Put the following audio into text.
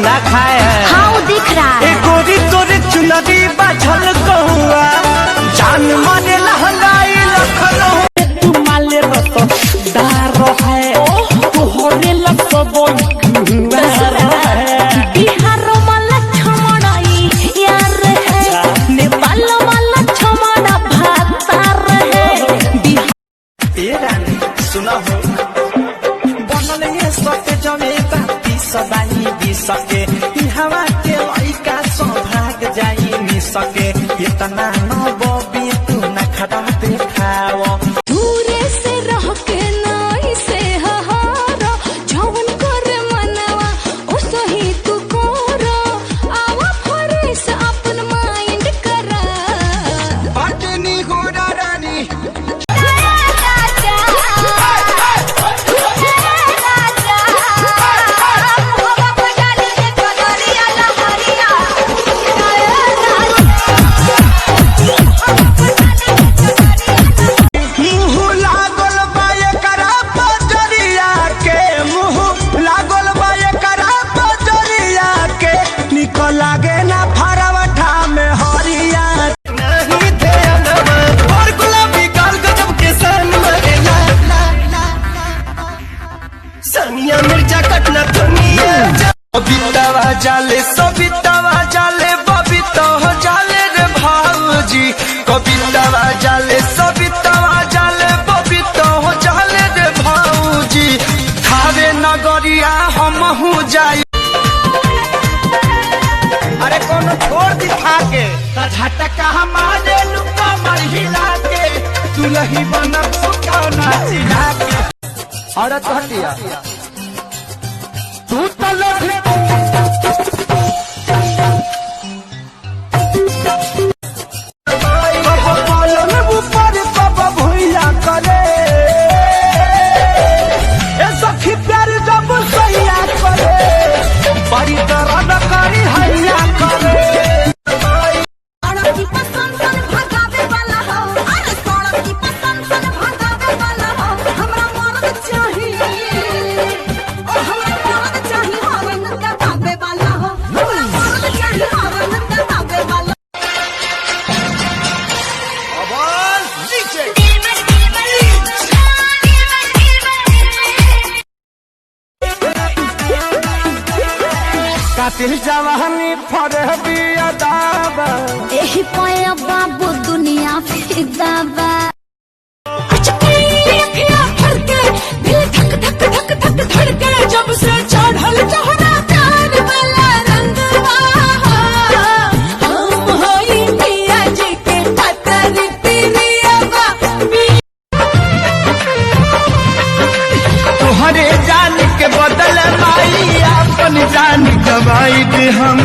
केला खाए है। हाँ वो दिख रहा है। गोरी तोरे चुनरी बाझल कहुआ जान मारे लहंगाई लखनऊ तू माले रतो दार है तोहरे लतो बोल बिहार वाला छमड़ाई यार है, नेपाल वाला छमड़ा भातार है। सुना हो बनल ये सके जमे बाती सदाई भी सके हवा के लइका सौभाग जाई नहीं सके इतना न बबी तू न खड़ा देखाव दूरे से रह के नाई से हहारा जवन कर मनवा ओ सही तू कोरा आवा फरेस अपन माइंड करा पटनी घोड़ा रानी लागे ना फरवठा में हरिया नहीं थे और गुलाबी गाल गजब के सन मरेला सनिया मिर्जा कटना दुनिया बबीतावा जाले सबितावा जाले बबीता हो जाले रे भाऊजी कबीतावा जाले सबितावा जाले बबीता हो जाले रे भाऊजी खावे नगरिया हम हूँ जाई अरे कोनो छोड़ दिखा के झटका हमारे लुका मर हिला के दुलही बनबू कौना चिढ़ा के औरत हटिया तू तो लगे ऊपर कब भूला करे ए सखी प्यार जब सैया करे बड़ी दर्द करी हैया कातिल जवानी फरहबी अदाबा एही पाया बाबू दुनिया फिदाबा जब से चढ़ल चढ़ा प्यार वाला रंगवा हम होई मिया जी के पतरी पिरियावा तुहरे जान के बदल माई अपन जान गवाई दे हम